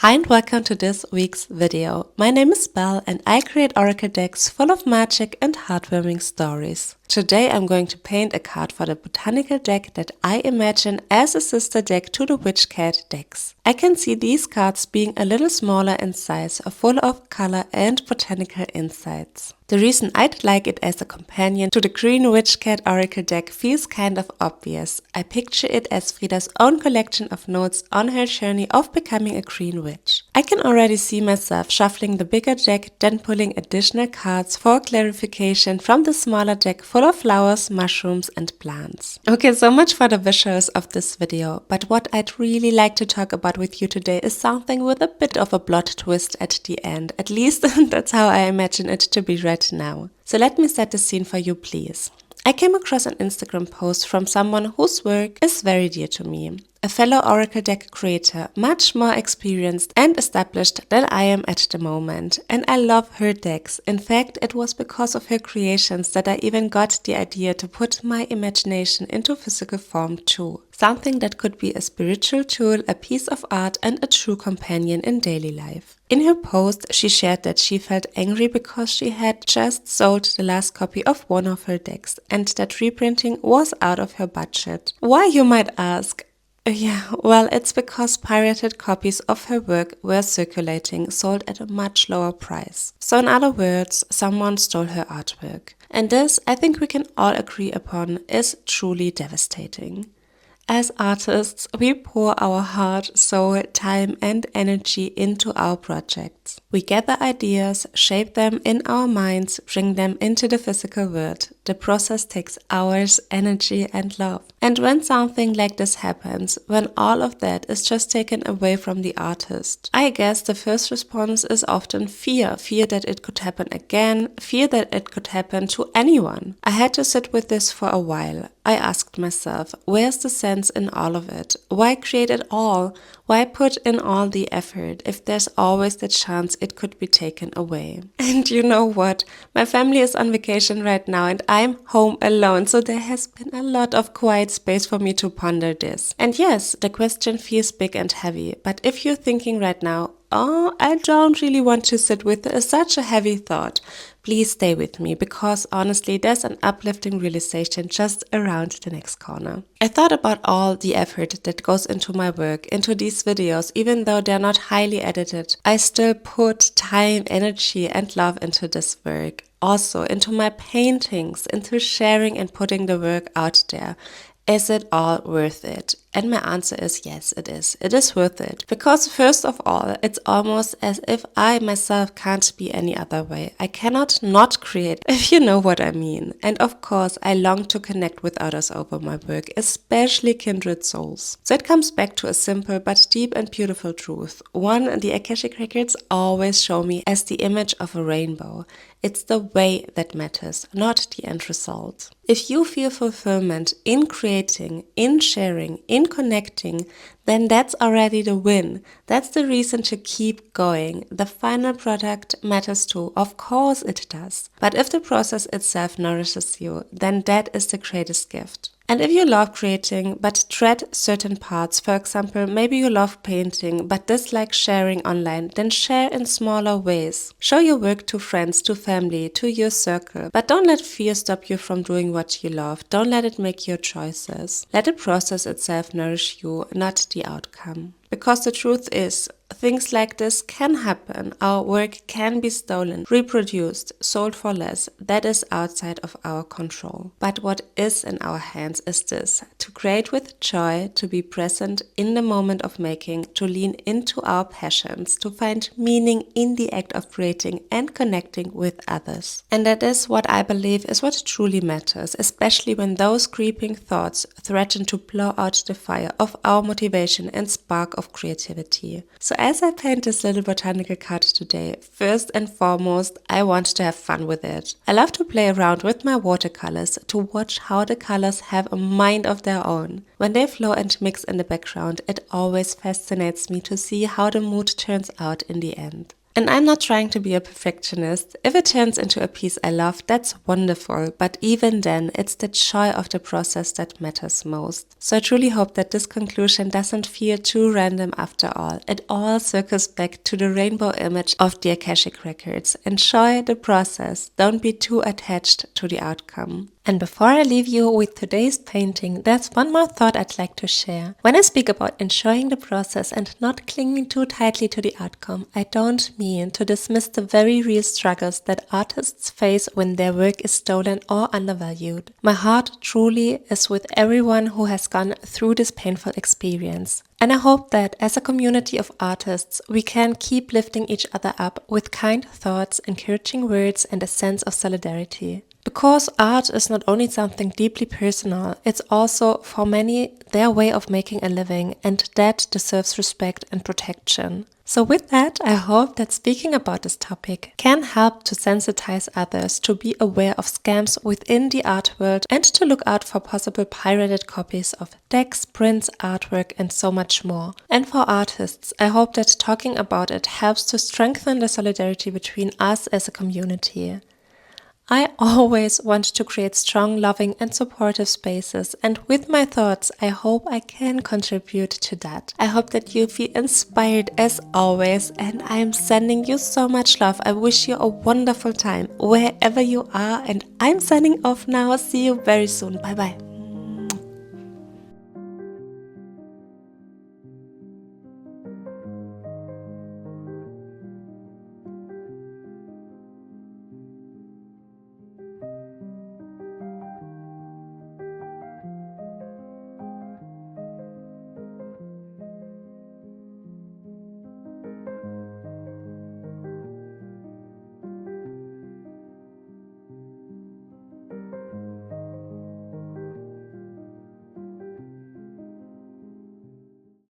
Hi and welcome to this week's video. My name is Belle and I create oracle decks full of magic and heartwarming stories. Today I'm going to paint a card for the Botanical deck that I imagine as a sister deck to the 𝐀𝐤𝐚𝐬𝐡𝐢𝐜 decks. I can see these cards being a little smaller in size, full of color and botanical insights. The reason I'd like it as a companion to the 𝐀𝐤𝐚𝐬𝐴 oracle deck feels kind of obvious. I picture it as Frida's own collection of notes on her journey of becoming a green witch. I can already see myself shuffling the bigger deck, then pulling additional cards for clarification from the smaller deck full of flowers, mushrooms and plants. Okay, so much for the visuals of this video, but what I'd really like to talk about with you today is something with a bit of a plot twist at the end. At least that's how I imagine it to be read now. So let me set the scene for you, please. I came across an Instagram post from someone whose work is very dear to me. A fellow oracle deck creator, much more experienced and established than I am at the moment. And I love her decks. In fact, it was because of her creations that I even got the idea to put my imagination into physical form too. Something that could be a spiritual tool, a piece of art and a true companion in daily life. In her post, she shared that she felt angry because she had just sold the last copy of one of her decks and that reprinting was out of her budget. Why, you might ask? Yeah, well, it's because pirated copies of her work were circulating, sold at a much lower price. So in other words, someone stole her artwork. And this, I think we can all agree upon, is truly devastating. As artists, we pour our heart, soul, time and energy into our projects. We gather ideas, shape them in our minds, bring them into the physical world. The process takes hours, energy and love. And when something like this happens, when all of that is just taken away from the artist, I guess the first response is often fear. Fear that it could happen again, fear that it could happen to anyone. I had to sit with this for a while. I asked myself, where's the sense in all of it? Why create it all? Why put in all the effort if there's always the chance it could be taken away? And you know what? My family is on vacation right now and I'm home alone, so there has been a lot of quiet space for me to ponder this. And yes, the question feels big and heavy, but if you're thinking right now, oh, I don't really want to sit with such a heavy thought, please stay with me because honestly there's an uplifting realization just around the next corner. I thought about all the effort that goes into my work, into these videos. Even though they're not highly edited, I still put time, energy and love into this work. Also into my paintings, into sharing and putting the work out there. Is it all worth it? And my answer is yes, it is. It is worth it. Because first of all, it's almost as if I myself can't be any other way. I cannot not create, if you know what I mean. And of course, I long to connect with others over my work, especially kindred souls. So it comes back to a simple but deep and beautiful truth. One, the Akashic records always show me as the image of a rainbow. It's the way that matters, not the end result. If you feel fulfillment in creating, in sharing, in connecting, then that's already the win. That's the reason to keep going. The final product matters too. Of course it does. But if the process itself nourishes you, then that is the greatest gift. And if you love creating but dread certain parts, for example, maybe you love painting but dislike sharing online, then share in smaller ways. Show your work to friends, to family, to your circle. But don't let fear stop you from doing what you love. Don't let it make your choices. Let the process itself nourish you, not the outcome. Because the truth is, things like this can happen. Our work can be stolen, reproduced, sold for less. That is outside of our control. But what is in our hands is this: to create with joy, to be present in the moment of making, to lean into our passions, to find meaning in the act of creating and connecting with others. And that is what I believe is what truly matters, especially when those creeping thoughts threaten to blow out the fire of our motivation and spark of creativity. So as I paint this little botanical card today, first and foremost, I want to have fun with it. I love to play around with my watercolors, to watch how the colors have a mind of their own. When they flow and mix in the background, it always fascinates me to see how the mood turns out in the end. And I'm not trying to be a perfectionist. If it turns into a piece I love, that's wonderful, but even then, it's the joy of the process that matters most. So I truly hope that this conclusion doesn't feel too random after all. It all circles back to the rainbow image of the Akashic Records. Enjoy the process, don't be too attached to the outcome. And before I leave you with today's painting, there's one more thought I'd like to share. When I speak about enjoying the process and not clinging too tightly to the outcome, I don't mean to dismiss the very real struggles that artists face when their work is stolen or undervalued. My heart truly is with everyone who has gone through this painful experience. And I hope that as a community of artists, we can keep lifting each other up with kind thoughts, encouraging words, and a sense of solidarity. Because art is not only something deeply personal, it's also, for many, their way of making a living, and that deserves respect and protection. So with that, I hope that speaking about this topic can help to sensitize others to be aware of scams within the art world and to look out for possible pirated copies of decks, prints, artwork, and so much more. And for artists, I hope that talking about it helps to strengthen the solidarity between us as a community. I always want to create strong, loving and supportive spaces, and with my thoughts, I hope I can contribute to that. I hope that you feel inspired as always, and I am sending you so much love. I wish you a wonderful time wherever you are, and I'm signing off now. See you very soon. Bye bye.